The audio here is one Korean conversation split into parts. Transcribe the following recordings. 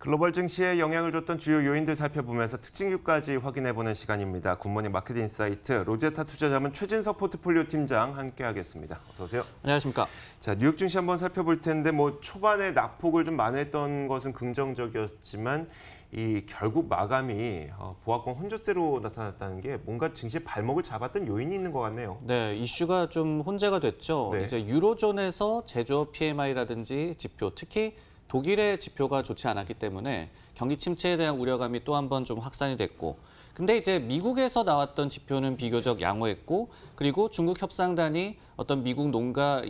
글로벌 증시에 영향을 줬던 주요 요인들 살펴보면서 특징주까지 확인해보는 시간입니다. 굿모닝 마켓 인사이트 로제타 투자자문 최진석 포트폴리오 팀장 함께하겠습니다. 어서 오세요. 안녕하십니까. 자, 뉴욕 증시 한번 살펴볼 텐데 초반에 낙폭을 좀 만회했던 것은 긍정적이었지만 결국 마감이 보합권 혼조세로 나타났다는 게 뭔가 증시의 발목을 잡았던 요인이 있는 것 같네요. 네, 이슈가 좀 혼재가 됐죠. 네. 이제 유로존에서 제조업 PMI라든지 지표, 특히 독일의 지표가 좋지 않았기 때문에 경기 침체에 대한 우려감이 또 한 번 좀 확산이 됐고, 근데 이제 미국에서 나왔던 지표는 비교적 양호했고, 그리고 중국 협상단이 어떤 미국 농가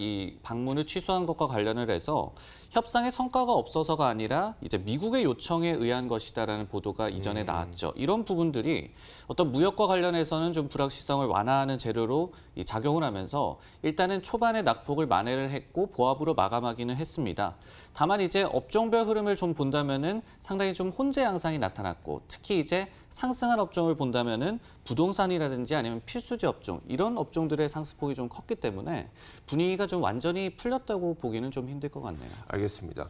방문을 취소한 것과 관련을 해서 협상의 성과가 없어서가 아니라 이제 미국의 요청에 의한 것이다라는 보도가 이전에 나왔죠. 이런 부분들이 어떤 무역과 관련해서는 좀 불확실성을 완화하는 재료로 작용을 하면서 일단은 초반에 낙폭을 만회를 했고 보합으로 마감하기는 했습니다. 다만 이제 업종별 흐름을 좀 본다면은 상당히 좀 혼재 양상이 나타났고, 특히 이제 상승한 업종을 본다면은 부동산이라든지 아니면 필수지 업종, 이런 업종들의 상승폭이 좀 컸기 때문에 분위기가 좀 완전히 풀렸다고 보기는 좀 힘들 것 같네요. 알겠습니다.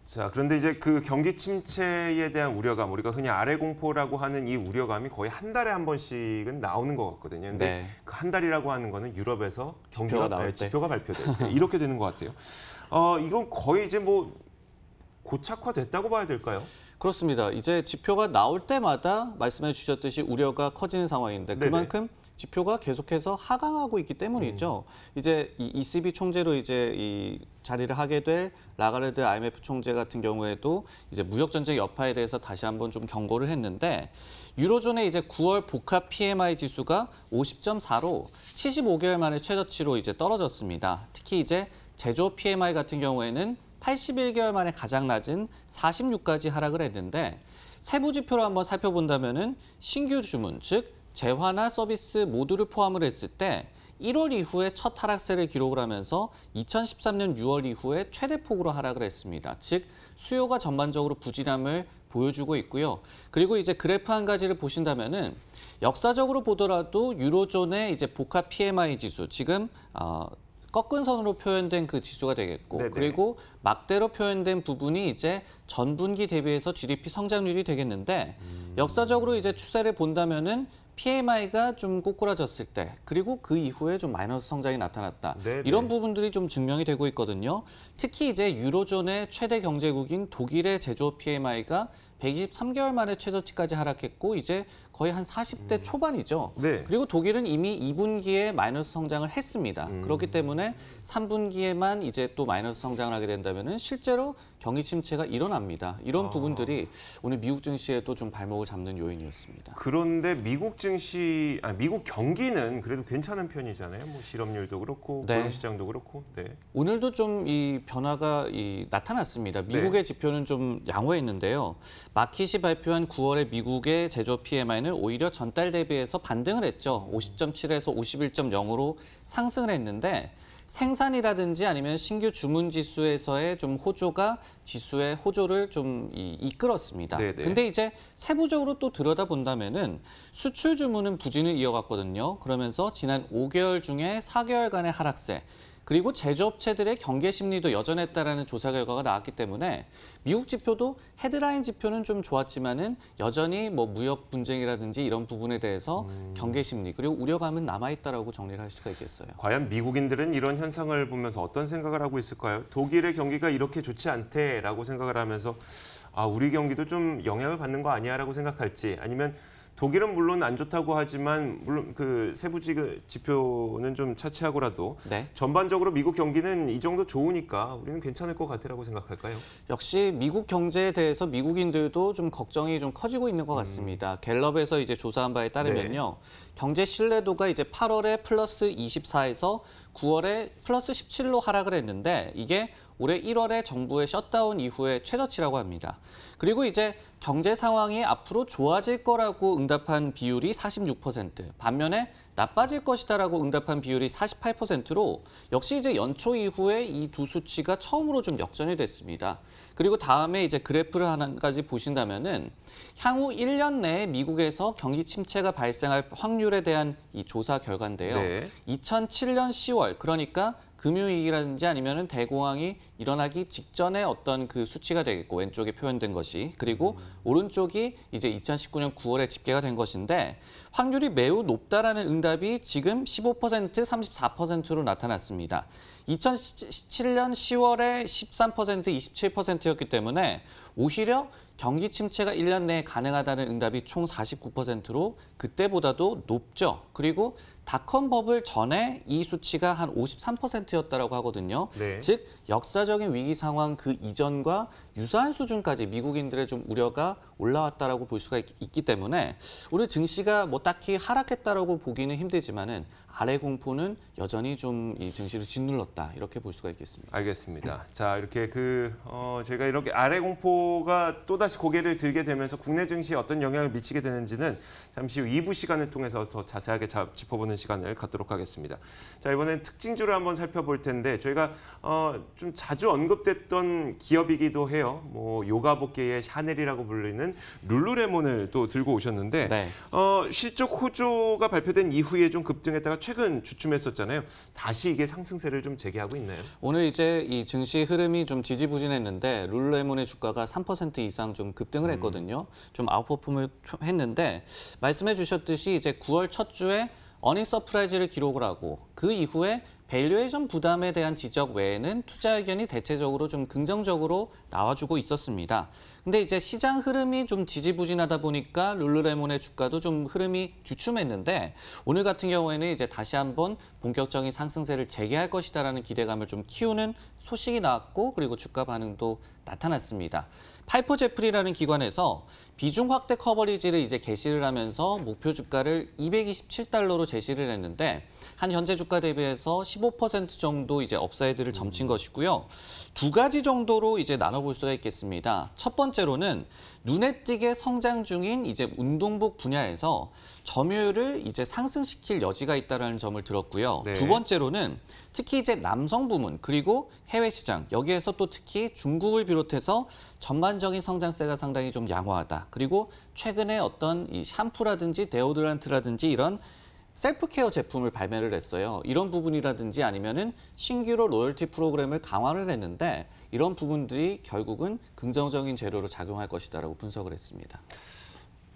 자, 그런데 이제 그 경기 침체에 대한 우려감, 우리가 흔히 아래 공포라고 하는 이 우려감이 거의 한 달에 한 번씩은 나오는 것 같거든요. 근데 네. 그 한 달이라고 하는 거는 유럽에서 지표가 발표될 때 이렇게 되는 것 같아요. 이건 거의 이제 고착화됐다고 봐야 될까요? 그렇습니다. 이제 지표가 나올 때마다 말씀해 주셨듯이 우려가 커지는 상황인데, 네네. 그만큼 지표가 계속해서 하강하고 있기 때문이죠. 이제 이 ECB 총재로 이제 이 자리를 하게 될 라가르드 IMF 총재 같은 경우에도 이제 무역 전쟁 여파에 대해서 다시 한번 좀 경고를 했는데, 유로존의 이제 9월 복합 PMI 지수가 50.4로 75개월 만에 최저치로 이제 떨어졌습니다. 특히 이제 제조업 PMI 같은 경우에는 81개월 만에 가장 낮은 46까지 하락을 했는데, 세부 지표로 한번 살펴본다면은 신규 주문, 즉 재화나 서비스 모두를 포함을 했을 때 1월 이후에 첫 하락세를 기록을 하면서 2013년 6월 이후에 최대폭으로 하락을 했습니다. 즉 수요가 전반적으로 부진함을 보여주고 있고요. 그리고 이제 그래프 한 가지를 보신다면은 역사적으로 보더라도 유로존의 이제 복합 PMI 지수, 지금 꺾은 선으로 표현된 그 지수가 되겠고, 네네. 그리고 막대로 표현된 부분이 이제 전분기 대비해서 GDP 성장률이 되겠는데, 역사적으로 이제 추세를 본다면은 PMI가 좀 꼬꾸라졌을 때, 그리고 그 이후에 좀 마이너스 성장이 나타났다. 네네. 이런 부분들이 좀 증명이 되고 있거든요. 특히 이제 유로존의 최대 경제국인 독일의 제조업 PMI가 123개월 만에 최저치까지 하락했고, 이제 거의 한 40대 초반이죠. 네. 그리고 독일은 이미 2분기에 마이너스 성장을 했습니다. 그렇기 때문에 3분기에만 이제 또 마이너스 성장을 하게 된다면은 실제로 경기 침체가 일어납니다. 이런 부분들이 오늘 미국 증시에도 좀 발목을 잡는 요인이었습니다. 그런데 미국 미국 경기는 그래도 괜찮은 편이잖아요. 실업률도 그렇고 네. 고용시장도 그렇고. 네. 오늘도 좀 이 변화가 나타났습니다. 미국의 지표는 좀 양호했는데요. 마킷이 발표한 9월의 미국의 제조업 PMI는 오히려 전달 대비해서 반등을 했죠. 50.7에서 51.0으로 상승을 했는데, 생산이라든지 아니면 신규 주문 지수에서의 좀 호조가 지수의 호조를 좀 이끌었습니다. 네네. 근데 이제 세부적으로 또 들여다본다면은 수출 주문은 부진을 이어갔거든요. 그러면서 지난 5개월 중에 4개월간의 하락세, 그리고 제조업체들의 경계 심리도 여전했다라는 조사 결과가 나왔기 때문에 미국 지표도 헤드라인 지표는 좀 좋았지만은 여전히 무역 분쟁이라든지 이런 부분에 대해서 경계 심리, 그리고 우려감은 남아있다라고 정리를 할 수가 있겠어요. 과연 미국인들은 이런 현상을 보면서 어떤 생각을 하고 있을까요? 독일의 경기가 이렇게 좋지 않대라고 생각을 하면서 우리 경기도 좀 영향을 받는 거 아니야라고 생각할지, 아니면 독일은 물론 안 좋다고 하지만 물론 그 세부 지표는 좀 차치하고라도 네. 전반적으로 미국 경기는 이 정도 좋으니까 우리는 괜찮을 것 같으라고 생각할까요? 역시 미국 경제에 대해서 미국인들도 좀 걱정이 좀 커지고 있는 것 같습니다. 갤럽에서 이제 조사한 바에 따르면요. 경제 신뢰도가 이제 8월에 플러스 24에서 9월에 플러스 17로 하락을 했는데, 이게 올해 1월에 정부의 셧다운 이후에 최저치라고 합니다. 그리고 이제 경제 상황이 앞으로 좋아질 거라고 응답한 비율이 46%, 반면에 나빠질 것이다라고 응답한 비율이 48%로 역시 이제 연초 이후에 이 두 수치가 처음으로 좀 역전이 됐습니다. 그리고 다음에 이제 그래프를 한 가지 보신다면은 향후 1년 내에 미국에서 경기 침체가 발생할 확률에 대한 이 조사 결과인데요. 네. 2007년 10월, 그러니까 금융위기라든지 아니면은 대공황이 일어나기 직전에 어떤 그 수치가 되겠고 왼쪽에 표현된 것이 그리고 오른쪽이 이제 2019년 9월에 집계가 된 것인데 확률이 매우 높다라는 응답이 지금 15%, 34%로 나타났습니다. 2017년 10월에 13%, 27%였기 때문에 오히려 경기 침체가 1년 내에 가능하다는 응답이 총 49%로 그때보다도 높죠. 그리고 닷컴 버블 전에 이 수치가 한 53%였다라고 하거든요. 네. 즉 역사적인 위기 상황 그 이전과 유사한 수준까지 미국인들의 좀 우려가 올라왔다라고 볼 수가 있기 때문에 오늘 증시가 뭐 딱히 하락했다라고 보기는 힘들지만은 아래 공포는 여전히 좀 이 증시를 짓눌렀다 이렇게 볼 수가 있겠습니다. 알겠습니다. 자, 이렇게 저희가 이렇게 아래 공포가 또다시 고개를 들게 되면서 국내 증시에 어떤 영향을 미치게 되는지는 잠시 후 2부 시간을 통해서 더 자세하게 짚어보는 시간을 갖도록 하겠습니다. 자, 이번엔 특징주를 한번 살펴볼 텐데 저희가 좀 자주 언급됐던 기업이기도 해요. 뭐 요가복계의 샤넬이라고 불리는 룰루레몬을 또 들고 오셨는데 네. 실적 호조가 발표된 이후에 좀 급등했다가 최근 주춤했었잖아요. 다시 이게 상승세를 좀 재개하고 있나요? 오늘 이제 이 증시 흐름이 좀 지지부진했는데 룰루레몬의 주가가 3% 이상 좀 급등을 했거든요. 좀 아웃퍼폼을 했는데 말씀해 주셨듯이 이제 9월 첫 주에 어닝 서프라이즈를 기록을 하고 그 이후에 밸류에이션 부담에 대한 지적 외에는 투자 의견이 대체적으로 좀 긍정적으로 나와주고 있었습니다. 근데 이제 시장 흐름이 좀 지지부진하다 보니까 룰루레몬의 주가도 좀 흐름이 주춤했는데 오늘 같은 경우에는 이제 다시 한번 본격적인 상승세를 재개할 것이다라는 기대감을 좀 키우는 소식이 나왔고 그리고 주가 반응도 나타났습니다. 파이퍼 제프리라는 기관에서 비중 확대 커버리지를 이제 게시를 하면서 목표 주가를 227달러로 제시를 했는데 한 현재 주가 대비해서 15% 정도 이제 업사이드를 점친 것이고요. 두 가지 정도로 이제 나눠볼 수가 있겠습니다. 첫 번째로는 눈에 띄게 성장 중인 이제 운동복 분야에서 점유율을 이제 상승시킬 여지가 있다는 점을 들었고요. 네. 두 번째로는 특히 이제 남성 부문 그리고 해외 시장 여기에서 또 특히 중국을 비롯해서 전반적인 성장세가 상당히 좀 양호하다. 그리고 최근에 어떤 이 샴푸라든지 데오드란트라든지 이런 셀프 케어 제품을 발매를 했어요. 이런 부분이라든지 아니면은 신규로 로열티 프로그램을 강화를 했는데 이런 부분들이 결국은 긍정적인 재료로 작용할 것이다라고 분석을 했습니다.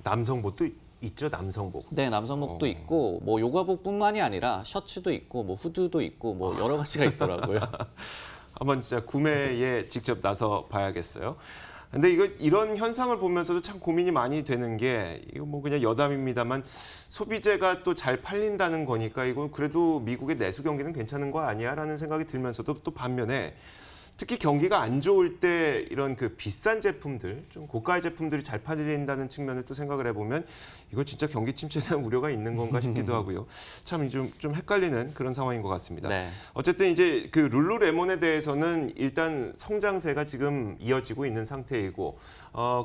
남성복도 있죠, 남성복. 네, 남성복도 있고 뭐 요가복뿐만이 아니라 셔츠도 있고 뭐 후드도 있고 뭐 여러 가지가 있더라고요. 한번 진짜 구매에 직접 나서 봐야겠어요. 근데 이런 현상을 보면서도 참 고민이 많이 되는 게 이거 뭐 그냥 여담입니다만 소비재가 또 잘 팔린다는 거니까 이건 그래도 미국의 내수 경기는 괜찮은 거 아니야라는 생각이 들면서도 또 반면에 특히 경기가 안 좋을 때 이런 그 비싼 제품들, 좀 고가의 제품들이 잘 팔린다는 측면을 또 생각을 해보면 이거 진짜 경기 침체에 대한 우려가 있는 건가 싶기도 하고요. 참 좀 헷갈리는 그런 상황인 것 같습니다. 네. 어쨌든 이제 그 룰루레몬에 대해서는 일단 성장세가 지금 이어지고 있는 상태이고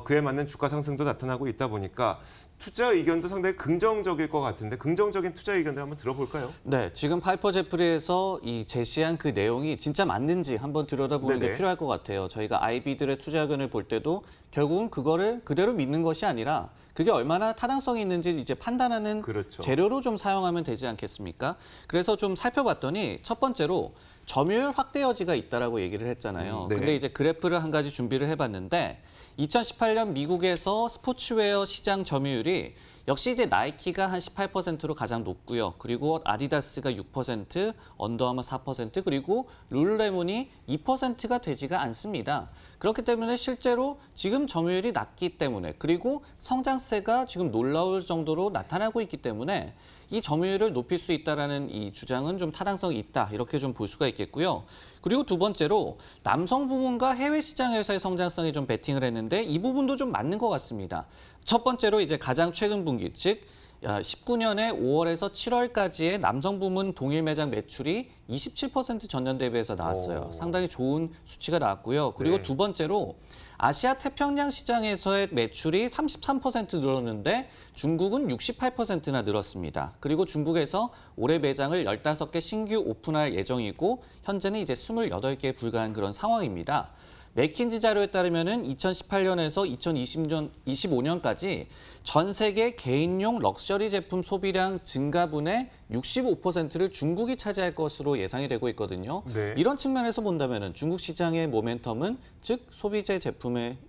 그에 맞는 주가 상승도 나타나고 있다 보니까 투자 의견도 상당히 긍정적일 것 같은데 긍정적인 투자 의견을 한번 들어볼까요? 네, 지금 파이퍼 제프리에서 이 제시한 그 내용이 진짜 맞는지 한번 들여다보는 게 네네. 필요할 것 같아요. 저희가 IB들의 투자 의견을 볼 때도 결국은 그거를 그대로 믿는 것이 아니라 그게 얼마나 타당성이 있는지 이제 판단하는 그렇죠. 재료로 좀 사용하면 되지 않겠습니까? 그래서 좀 살펴봤더니 첫 번째로 점유율 확대 여지가 있다라고 얘기를 했잖아요. 네. 근데 이제 그래프를 한 가지 준비를 해봤는데 2018년 미국에서 스포츠웨어 시장 점유율이 역시 이제 나이키가 한 18%로 가장 높고요. 그리고 아디다스가 6%, 언더아머 4%, 그리고 룰루레몬이 2%가 되지가 않습니다. 그렇기 때문에 실제로 지금 점유율이 낮기 때문에 그리고 성장세가 지금 놀라울 정도로 나타나고 있기 때문에 이 점유율을 높일 수 있다라는 이 주장은 좀 타당성이 있다. 이렇게 좀 볼 수가 있겠고요. 그리고 두 번째로 남성 부문과 해외 시장에서의 성장성에 좀 베팅을 했는데 이 부분도 좀 맞는 것 같습니다. 첫 번째로 이제 가장 최근 분기, 즉 19년에 5월에서 7월까지의 남성 부문 동일 매장 매출이 27% 전년 대비해서 나왔어요. 상당히 좋은 수치가 나왔고요. 그리고 네. 두 번째로 아시아 태평양 시장에서의 매출이 33% 늘었는데 중국은 68%나 늘었습니다. 그리고 중국에서 올해 매장을 15개 신규 오픈할 예정이고 현재는 이제 28개에 불과한 그런 상황입니다. 맥킨지 자료에 따르면은 2018년에서 2025년까지 전 세계 개인용 럭셔리 제품 소비량 증가분의 65%를 중국이 차지할 것으로 예상이 되고 있거든요. 네. 이런 측면에서 본다면은 중국 시장의 모멘텀은 즉 소비재 제품에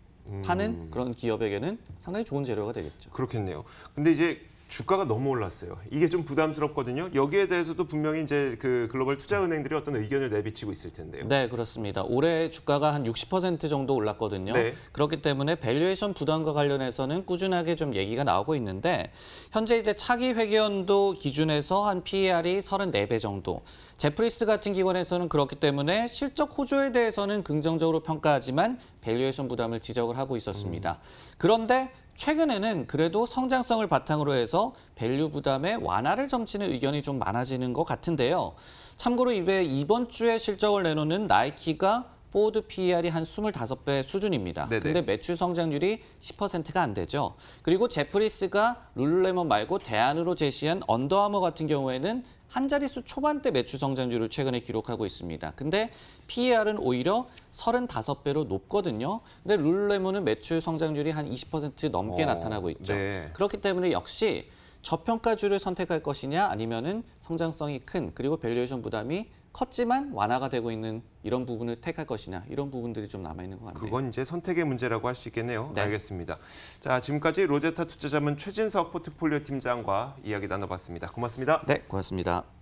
파는 그런 기업에게는 상당히 좋은 재료가 되겠죠. 그렇겠네요. 근데 이제 주가가 너무 올랐어요. 이게 좀 부담스럽거든요. 여기에 대해서도 분명히 이제 그 글로벌 투자은행들이 어떤 의견을 내비치고 있을 텐데요. 네, 그렇습니다. 올해 주가가 한 60% 정도 올랐거든요. 네. 그렇기 때문에 밸류에이션 부담과 관련해서는 꾸준하게 좀 얘기가 나오고 있는데 현재 이제 차기 회계연도 기준에서 한 PER이 34배 정도. 제프리스 같은 기관에서는 그렇기 때문에 실적 호조에 대해서는 긍정적으로 평가하지만 밸류에이션 부담을 지적을 하고 있었습니다. 그런데 최근에는 그래도 성장성을 바탕으로 해서 밸류 부담의 완화를 점치는 의견이 좀 많아지는 것 같은데요. 참고로 이번 주에 실적을 내놓는 나이키가 포드 PER이 한 25배 수준입니다. 네네. 근데 매출 성장률이 10%가 안 되죠. 그리고 제프리스가 룰루레몬 말고 대안으로 제시한 언더아머 같은 경우에는 한 자릿수 초반대 매출 성장률을 최근에 기록하고 있습니다. 근데 PER은 오히려 35배로 높거든요. 근데 룰루레몬은 매출 성장률이 한 20% 넘게 나타나고 있죠. 네. 그렇기 때문에 역시 저평가주를 선택할 것이냐 아니면은 성장성이 큰 그리고 밸류에이션 부담이 컸지만 완화가 되고 있는 이런 부분을 택할 것이냐 이런 부분들이 좀 남아있는 것 같네요. 그건 이제 선택의 문제라고 할 수 있겠네요. 네. 알겠습니다. 자, 지금까지 로제타 투자자문 최진석 포트폴리오 팀장과 이야기 나눠봤습니다. 고맙습니다. 네, 고맙습니다.